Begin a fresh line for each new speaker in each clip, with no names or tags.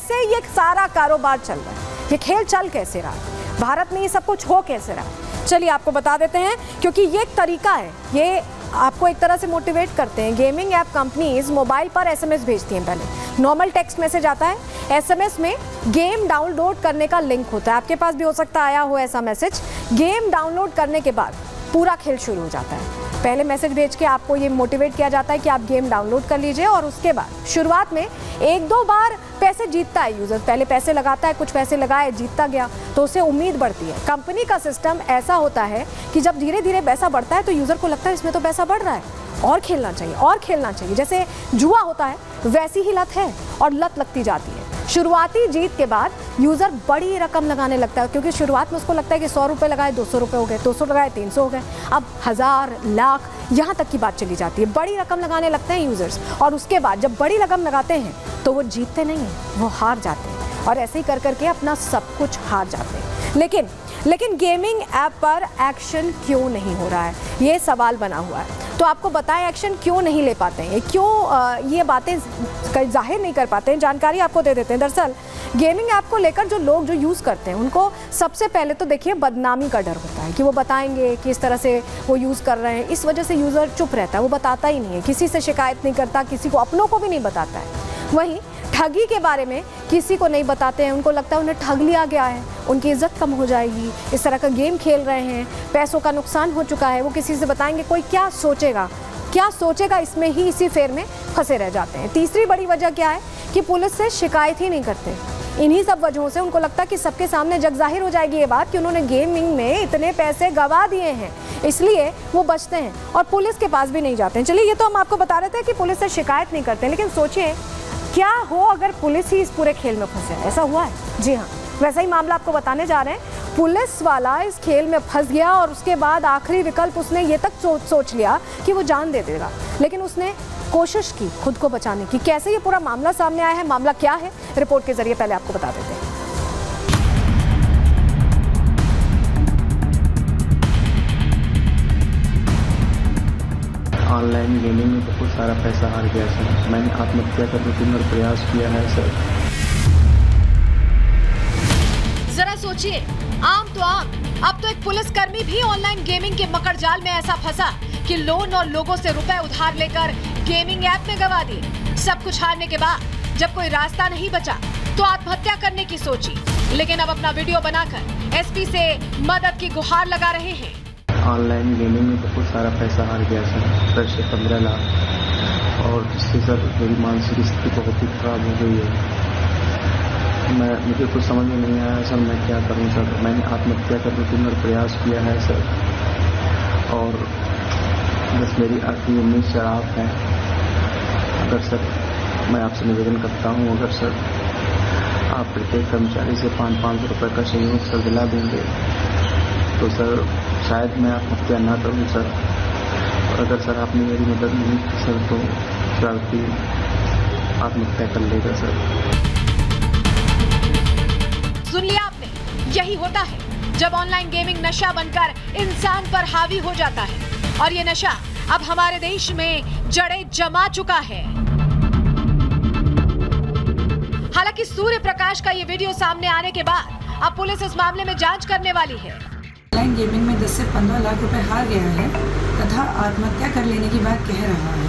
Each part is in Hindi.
कैसे ये सारा कारोबार चल रहा है, ये खेल चल कैसे रहा है, भारत में ये सब कुछ हो कैसे रहा है। चलिए आपको बता देते हैं, क्योंकि ये एक तरीका है, ये आपको एक तरह से मोटिवेट करते हैं। गेमिंग ऐप कंपनीज मोबाइल पर एसएमएस भेजती हैं। पहले नॉर्मल टेक्स्ट मैसेज आता है, एसएमएस में गेम डाउनलोड करने का लिंक होता है। आपके पास भी हो सकता है आया हो ऐसा मैसेज। गेम डाउनलोड करने के बाद पूरा खेल शुरू हो जाता है। पहले मैसेज भेज के आपको ये मोटिवेट किया जाता है कि आप गेम डाउनलोड कर लीजिए, और उसके बाद शुरुआत में एक दो बार पैसे जीतता है यूज़र। पहले पैसे लगाता है, कुछ पैसे लगाए, जीतता गया तो उससे उम्मीद बढ़ती है। कंपनी का सिस्टम ऐसा होता है कि जब धीरे धीरे पैसा बढ़ता है तो यूज़र को लगता है इसमें तो पैसा बढ़ रहा है, और खेलना चाहिए और खेलना चाहिए। जैसे जुआ होता है वैसी ही लत है, और लत लगती जाती है। शुरुआती जीत के बाद यूज़र बड़ी रकम लगाने लगता है, क्योंकि शुरुआत में उसको लगता है कि 100 रुपये लगाए 200 रुपये हो गए, 200 लगाए 300 हो गए, अब 1000 लाख यहाँ तक की बात चली जाती है। बड़ी रकम लगाने लगते हैं यूज़र्स, और उसके बाद जब बड़ी रकम लगाते हैं तो वो जीतते नहीं हैं, वो हार जाते हैं, और ऐसे ही कर करके अपना सब कुछ हार जाते हैं। लेकिन गेमिंग ऐप पर एक्शन क्यों नहीं हो रहा है, ये सवाल बना हुआ है। तो आपको बताएं एक्शन क्यों नहीं ले पाते हैं, क्यों ये बातें जाहिर नहीं कर पाते हैं, जानकारी आपको दे देते हैं। दरअसल गेमिंग ऐप को लेकर जो लोग जो यूज़ करते हैं उनको सबसे पहले तो देखिए बदनामी का डर होता है कि वो बताएंगे कि इस तरह से वो यूज़ कर रहे हैं। इस वजह से यूज़र चुप रहता है, वो बताता ही नहीं है, किसी से शिकायत नहीं करता, किसी को अपनों को भी नहीं बताता है। वहीं ठगी के बारे में किसी को नहीं बताते हैं, उनको लगता है उन्हें ठग लिया गया है, उनकी इज्जत कम हो जाएगी, इस तरह का गेम खेल रहे हैं, पैसों का नुकसान हो चुका है, वो किसी से बताएंगे कोई क्या सोचेगा, इसमें ही इसी फेर में फंसे रह जाते हैं। तीसरी बड़ी वजह क्या है कि पुलिस से शिकायत ही नहीं करते। इन्हीं सब वजहों से उनको लगता है कि सबके सामने जग जाहिर हो जाएगी ये बात कि उन्होंने गेमिंग में इतने पैसे गंवा दिए हैं, इसलिए वो बचते हैं और पुलिस के पास भी नहीं जाते हैं। चलिए ये तो हम आपको बता रहे थे कि पुलिस से शिकायत नहीं करते, लेकिन सोचिए क्या हो अगर पुलिस ही इस पूरे खेल में फंसे। ऐसा हुआ है, जी हाँ, वैसा ही मामला आपको बताने जा रहे हैं। पुलिस वाला इस खेल में फंस गया और उसके बाद आखिरी विकल्प उसने ये तक सोच लिया कि वो जान दे देगा, लेकिन उसने कोशिश की खुद को बचाने की। कैसे ये पूरा मामला सामने आया है, मामला क्या है, रिपोर्ट के जरिए पहले आपको बता देते हैं।
ऑनलाइन गेमिंग में बहुत सारा पैसा हार गया सर। मैंने आत्महत्या करने की प्रयास किया है सर।
जरा सोचिए, आम तो आम, अब तो एक पुलिसकर्मी भी ऑनलाइन गेमिंग के मकड़ जाल में ऐसा फंसा कि लोन और लोगों से रुपए उधार लेकर गेमिंग ऐप में गंवा दिए। सब कुछ हारने के बाद जब कोई रास्ता नहीं बचा तो आत्महत्या करने की सोची, लेकिन अब अपना वीडियो बनाकर एसपी से मदद की गुहार लगा रहे हैं।
ऑनलाइन गेमिंग में बहुत सारा पैसा हार गया सर, 10 से 15 लाख, और जिससे सर मेरी मानसिक स्थिति बहुत ही खराब हो गई है। मुझे कुछ समझ में नहीं आया सर, मैं क्या करूं सर। मैंने आत्महत्या करने की प्रयास किया है सर, और बस मेरी आखिरी उम्मीद सर आप हैं। अगर सर मैं आपसे निवेदन करता हूं, अगर सर आप प्रत्येक कर्मचारी से 500 रुपये का सहयोग सर दिला देंगे तो सर शायद मैं आत्महत्या ना करूं सर। और अगर सर आपने मेरी मदद नहीं की सर तो व्यक्ति आत्महत्या कर लेगा सर।
सुन लिया आपने, यही होता है जब ऑनलाइन गेमिंग नशा बनकर इंसान पर हावी हो जाता है, और ये नशा अब हमारे देश में जड़ें जमा चुका है। हालांकि सूर्य प्रकाश का ये वीडियो सामने आने के बाद अब पुलिस इस मामले में जांच करने वाली है।
ऑनलाइन गेमिंग में 10 से 15 लाख रुपए हार गया है तथा आत्महत्या कर लेने की बात कह रहा है।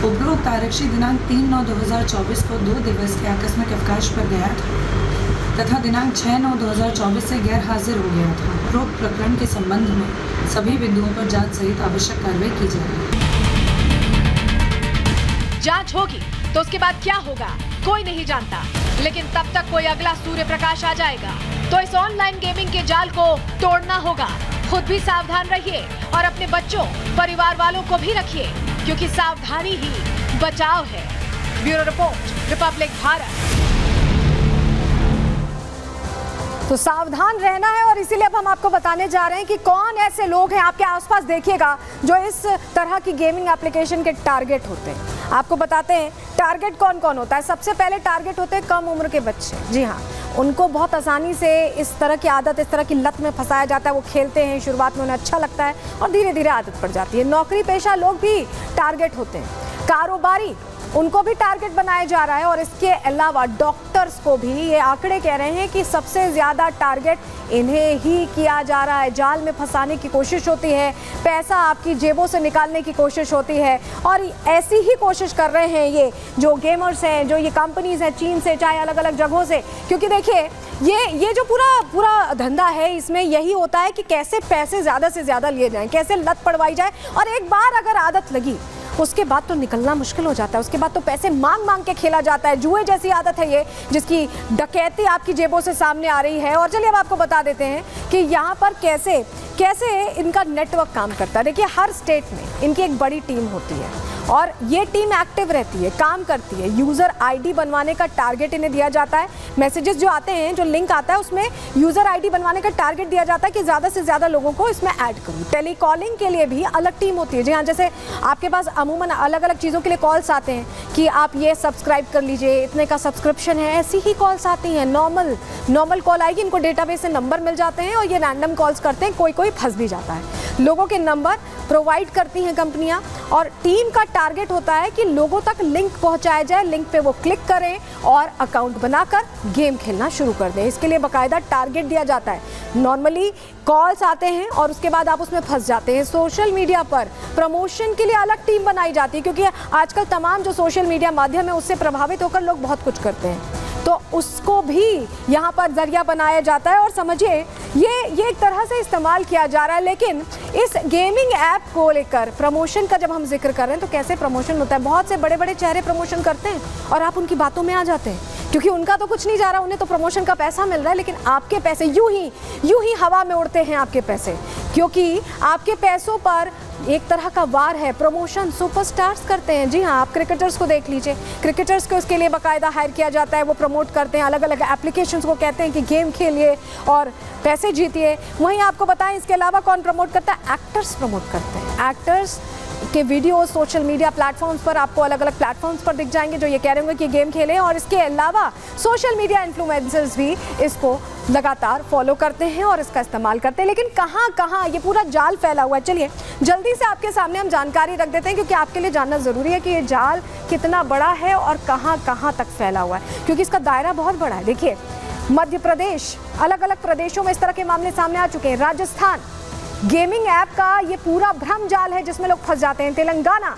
उपरोक्त आरक्षी दिनांक 3/9/2024 को 2 दिवस के आकस्मिक अवकाश पर गया था तथा दिनांक 6/9/2024 से गैर हाजिर हो गया था। उपरोक्त प्रकरण के संबंध में सभी बिंदुओं पर जांच सहित आवश्यक कार्रवाई की जाएगी।
जांच होगी तो उसके बाद क्या होगा कोई नहीं जानता, लेकिन तब तक कोई अगला सूर्य प्रकाश आ जाएगा। तो इस ऑनलाइन गेमिंग के जाल को तोड़ना होगा। खुद भी सावधान रहिए और अपने बच्चों, परिवार वालों को भी रखिए, क्योंकि सावधानी ही बचाव है। Bureau report, Republic Bharat.
तो सावधान रहना है, और इसीलिए अब हम आपको बताने जा रहे हैं कि कौन ऐसे लोग हैं आपके आसपास देखिएगा जो इस तरह की गेमिंग एप्लीकेशन के टारगेट होते हैं। आपको बताते हैं टारगेट कौन कौन होता है। सबसे पहले टारगेट होते हैं कम उम्र के बच्चे। जी हाँ, उनको बहुत आसानी से इस तरह की आदत, इस तरह की लत में फंसाया जाता है। वो खेलते हैं, शुरुआत में उन्हें अच्छा लगता है और धीरे धीरे आदत पड़ जाती है। नौकरी पेशा लोग भी टारगेट होते हैं। कारोबारी उनको भी टारगेट बनाया जा रहा है। और इसके अलावा डॉक्टर्स को भी ये आंकड़े कह रहे हैं कि सबसे ज़्यादा टारगेट इन्हें ही किया जा रहा है। जाल में फंसाने की कोशिश होती है, पैसा आपकी जेबों से निकालने की कोशिश होती है, और ऐसी ही कोशिश कर रहे हैं ये जो गेमर्स हैं, जो ये कंपनीज हैं, चीन से चाहे अलग अलग जगहों से। क्योंकि देखिए ये जो पूरा धंधा है, इसमें यही होता है कि कैसे पैसे ज़्यादा से ज़्यादा लिए जाएं, कैसे लत पड़वाई जाए, और एक बार अगर आदत लगी उसके बाद तो निकलना मुश्किल हो जाता है। उसके बाद तो पैसे मांग मांग के खेला जाता है। जुए जैसी आदत है ये, जिसकी डकैती आपकी जेबों से सामने आ रही है। और चलिए अब आपको बता देते हैं कि यहाँ पर कैसे इनका नेटवर्क काम करता है। देखिए, हर स्टेट में इनकी एक बड़ी टीम होती है और ये टीम एक्टिव रहती है, काम करती है। यूज़र आईडी बनवाने का टारगेट इन्हें दिया जाता है। मैसेजेस जो आते हैं, जो लिंक आता है, उसमें यूज़र आईडी बनवाने का टारगेट दिया जाता है कि ज़्यादा से ज़्यादा लोगों को इसमें ऐड करूँ। टेलीकॉलिंग के लिए भी अलग टीम होती है। जी हाँ, जैसे आपके पास अमूमन अलग अलग चीज़ों के लिए कॉल्स आते हैं कि आप ये सब्सक्राइब कर लीजिए, इतने का सब्सक्रिप्शन है, ऐसी ही कॉल्स आती हैं। नॉर्मल कॉल आएगी, इनको डेटाबेस से नंबर मिल जाते हैं और ये रैंडम कॉल्स करते हैं। कोई फंस भी जाता है। लोगों के नंबर प्रोवाइड करती हैं कंपनियां, और टीम का टारगेट होता है कि लोगों तक लिंक पहुंचाया जाए, लिंक पे वो क्लिक करें और अकाउंट बनाकर गेम खेलना शुरू कर दें। इसके लिए बाकायदा टारगेट दिया जाता है। नॉर्मली कॉल्स आते हैं और उसके बाद आप उसमें फंस जाते हैं। सोशल मीडिया पर प्रमोशन के लिए अलग टीम बनाई जाती है, क्योंकि आजकल तमाम जो सोशल मीडिया माध्यम है उससे प्रभावित होकर लोग बहुत कुछ करते हैं, तो उसको भी यहाँ पर जरिया बनाया जाता है। और समझिए ये एक तरह से इस्तेमाल किया जा रहा है। लेकिन इस गेमिंग ऐप को लेकर प्रमोशन का जब हम जिक्र कर रहे हैं तो कैसे प्रमोशन होता है। बहुत से बड़े बड़े चेहरे प्रमोशन करते हैं और आप उनकी बातों में आ जाते हैं, क्योंकि उनका तो कुछ नहीं जा रहा, उन्हें तो प्रमोशन का पैसा मिल रहा है। लेकिन आपके पैसे यूं ही हवा में उड़ते हैं आपके पैसे, क्योंकि आपके पैसों पर एक तरह का वार है। प्रमोशन सुपरस्टार्स करते हैं। जी हाँ, आप क्रिकेटर्स को देख लीजिए, क्रिकेटर्स को इसके लिए बाकायदा हायर किया जाता है। वो प्रमोट करते हैं, अलग अलग एप्लीकेशंस को कहते हैं कि गेम खेलिए और पैसे जीतिए। वहीं आपको बताएं, इसके अलावा कौन प्रमोट करता है? एक्टर्स प्रमोट करते हैं। एक्टर्स के वीडियो सोशल मीडिया प्लेटफॉर्म्स पर आपको अलग अलग प्लेटफॉर्म्स पर दिख जाएंगे जो ये कह रहे होंगे कि गेम खेलें। और इसके अलावा सोशल मीडिया इन्फ्लुएंसर्स भी इसको लगातार फॉलो करते हैं और इसका इस्तेमाल करते हैं। लेकिन कहाँ ये पूरा जाल फैला हुआ है। चलिए जल्दी से आपके सामने हम जानकारी रख देते हैं, क्योंकि आपके लिए जानना ज़रूरी है कि ये जाल कितना बड़ा है और कहाँ तक फैला हुआ है, क्योंकि इसका दायरा बहुत बड़ा है। देखिए, मध्य प्रदेश, अलग अलग प्रदेशों में इस तरह के मामले सामने आ चुके हैं। राजस्थान, गेमिंग ऐप का ये पूरा भ्रम जाल है जिसमें लोग फंस जाते हैं। तेलंगाना,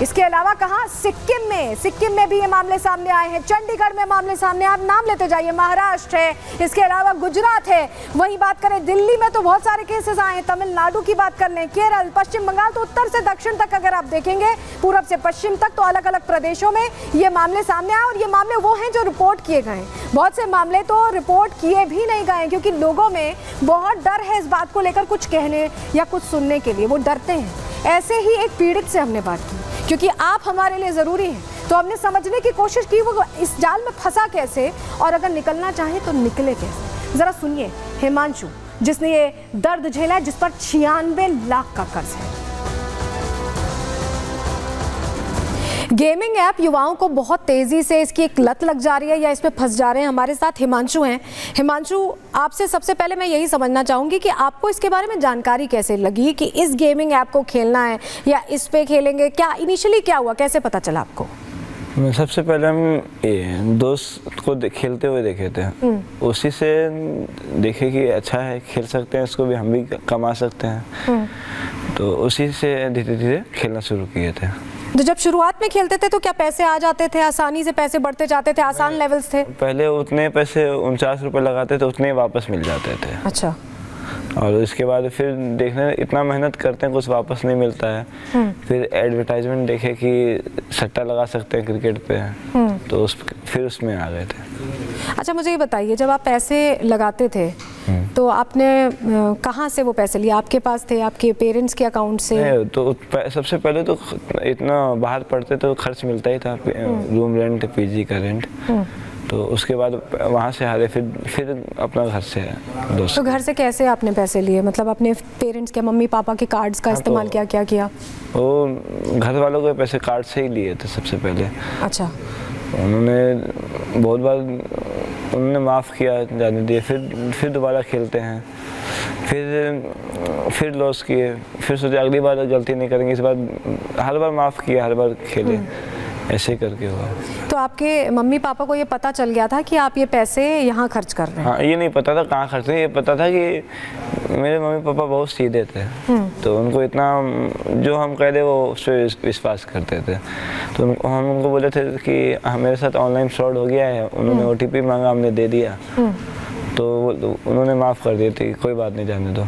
इसके अलावा कहाँ? सिक्किम में भी ये मामले सामने आए हैं। चंडीगढ़ में मामले सामने, आप नाम लेते जाइए। महाराष्ट्र है, इसके अलावा गुजरात है। वहीं बात करें दिल्ली में तो बहुत सारे केसेस आए हैं। तमिलनाडु की बात कर लें, केरल, पश्चिम बंगाल, तो उत्तर से दक्षिण तक अगर आप देखेंगे, पूरब से पश्चिम तक, तो अलग अलग प्रदेशों में ये मामले सामने आए। और ये मामले वो हैं जो रिपोर्ट किए गए हैं। बहुत से मामले तो रिपोर्ट किए भी नहीं गए, क्योंकि लोगों में बहुत डर है इस बात को लेकर कुछ कहने या कुछ सुनने के लिए, वो डरते हैं। ऐसे ही एक पीड़ित से हमने बात की, क्योंकि आप हमारे लिए ज़रूरी हैं, तो हमने समझने की कोशिश की वो इस जाल में फंसा कैसे और अगर निकलना चाहे तो निकले कैसे। ज़रा सुनिए हिमांशु, जिसने ये दर्द झेला है, जिस पर 96 लाख का कर्ज है। गेमिंग ऐप युवाओं को बहुत तेज़ी से इसकी एक लत लग जा रही है या इस पे फंस जा रहे हैं। हमारे साथ हिमांशु हैं। हिमांशु, आपसे सबसे पहले मैं यही समझना चाहूँगी कि आपको इसके बारे में जानकारी कैसे लगी कि इस गेमिंग ऐप को खेलना है या इस पे खेलेंगे? क्या इनिशियली क्या हुआ, कैसे पता चला आपको?
सबसे पहले हम दोस्त को खेलते हुए देखे थे, उसी से देखे कि अच्छा है, खेल सकते हैं, इसको भी हम भी कमा सकते हैं, तो उसी से धीरे धीरे खेलना शुरू किए थे।
तो जब शुरुआत में खेलते थे तो क्या पैसे आ जाते थे, आसानी से पैसे बढ़ते जाते थे, आसान लेवल्स थे?
पहले उतने पैसे 49 रुपये लगाते थे, उतने वापस मिल जाते थे।
अच्छा।
और इसके बाद फिर देखने इतना मेहनत करते हैं, कुछ वापस नहीं मिलता है। फिर एडवर्टाइजमेंट देखे कि सट्टा लगा सकते हैं क्रिकेट पे, तो फिर उसमें आ गए थे।
अच्छा, मुझे ये बताइए, जब आप पैसे लगाते थे तो आपने कहाँ से वो पैसे लिए? आपके पास थे, आपके पेरेंट्स के अकाउंट से?
तो सबसे पहले तो इतना बाहर पढ़ते तो खर्च मिलता ही था, रूम रेंट, पीजी का रेंट, तो उसके बाद वहाँ से हारे, फिर अपना घर से दोस्त।
तो घर से कैसे आपने पैसे लिए? मतलब अपने पेरेंट्स के, मम्मी पापा के कार्ड्स का इस्तेमाल क्या किया? वो
घर वालों के पैसे कार्ड से ही लिए थे सबसे पहले।
अच्छा।
उन्होंने बहुत बार उन्होंने माफ़ किया, जाने दिए, फिर दोबारा खेलते हैं, फिर लॉस किए, फिर सोचे अगली बार गलती नहीं करेंगे, इस बार हर बार माफ़ किया, हर बार खेले, ऐसे करके हुआ।
तो आपके मम्मी पापा को ये पता चल गया था कि आप ये पैसे यहाँ खर्च कर रहे हैं?
हाँ, ये नहीं पता था कहाँ खर्च, ये पता था कि मेरे मम्मी पापा बहुत सीधे थे, तो उनको इतना जो हम कह दे वो उस पर विश्वास करते थे। तो हम उनको बोले थे कि मेरे साथ ऑनलाइन फ्रॉड हो गया है, उन्होंने OTP मांगा, हमने दे दिया, तो उन्होंने माफ़ कर दी थी, कोई बात नहीं, जाने दो,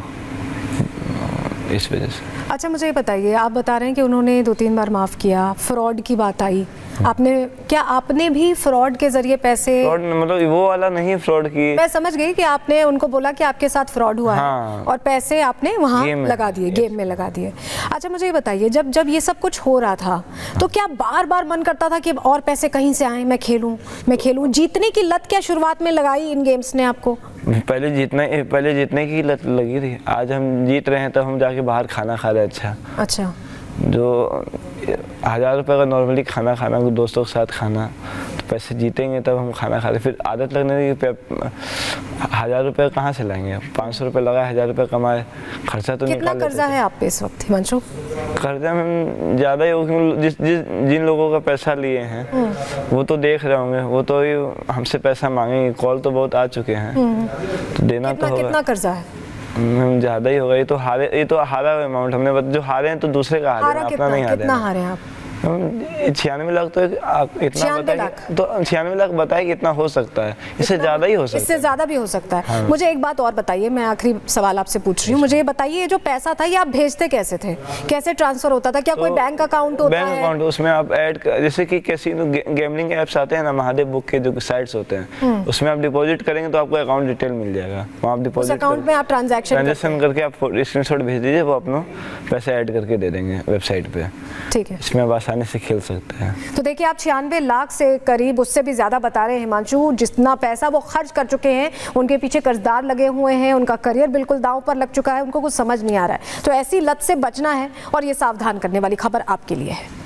इस वजह से।
अच्छा मुझे ये बताइए, आप बता रहे हैं कि उन्होंने 2-3 बार माफ़ किया, फ्रॉड की बात आई, आपने भी फ्रॉड के जरिए पैसे?
फ्रॉड मतलब वो वाला नहीं, फ्रॉड की
मैं समझ गई कि आपने उनको बोला कि आपके साथ फ्रॉड हुआ
हाँ।
है और पैसे आपने वहाँ लगा दिए, गेम में लगा दिए। अच्छा मुझे ये बताइए, जब ये सब कुछ हो रहा था तो क्या बार बार मन करता था कि और पैसे कहीं से आए, मैं खेलूं? जीतने की लत क्या शुरुआत में लगाई इन गेम्स ने आपको?
पहले जीतने की लत लगी थी। आज हम जीत रहे हैं तब हम जाके बाहर खाना खा रहे हैं। अच्छा जो 1000 रुपये का नॉर्मली खाना दोस्तों के साथ खाना, तो पैसे जीतेंगे तब हम खाना खा रहे, फिर आदत लगने लगी। 1000 रुपये कहाँ से लाएंगे? 500 रुपये लगाए, 1000 रुपये कमाए, खर्चा तो निकाल लेते।
कितना कर्जा है आप पे इस वक्त हिमांशु?
कर्जा में ज़्यादा ही हो, जिन लोगों का पैसा लिए हैं वो तो देख रहे होंगे, वो तो हमसे पैसा मांगेंगे, कॉल तो बहुत आ चुके हैं, तो देना तो होगा। कितना
कर्जा है?
ज़्यादा ही होगा, ये तो हारा अमाउंट हमने, जो हारे हैं तो दूसरे का हारे हैं, अपना नहीं हारे।
कितना हारे हैं आप?
96 लाख तो आप इतना बताइए, तो 96 लाख बताए कितना हो सकता है? इससे ज़्यादा ही हो सकता है,
इससे ज़्यादा भी हो सकता है।
हाँ।
मुझे एक बात और बताइए, मैं आखिरी सवाल आपसे पूछ रही हूँ, मुझे ये बताइए, ये जो पैसा था ये आप भेजते कैसे थे? कैसे ट्रांसफर होता था? क्या कोई बैंक अकाउंट होता है?
बैंक अकाउंट, उसमें आप ऐड, जैसे कि कैसीनो गेमलिंग ऐप्स आते हैं ना, महादेव बुक के जो साइट्स होते हैं, उसमें आप डिपॉजिट करेंगे तो आपको अकाउंट डिटेल मिल जाएगा, वहाँ आप डिपॉजिट
अकाउंट में आप ट्रांजैक्शन
करके आप स्क्रीनशॉट भेज दीजिए, वो अपना पैसे ऐड करके दे देंगे वेबसाइट पे।
ठीक है,
इसमें आप आसानी से खेल सकते हैं।
तो देखिए, आप 96 लाख से करीब, उससे भी ज़्यादा बता रहे हैं हिमांशु, जितना पैसा वो खर्च कर चुके हैं, उनके पीछे कर्जदार लगे हुए हैं, उनका करियर बिल्कुल दांव पर लग चुका है, उनको कुछ समझ नहीं आ रहा है। तो ऐसी लत से बचना है और ये सावधान करने वाली खबर आपके लिए है।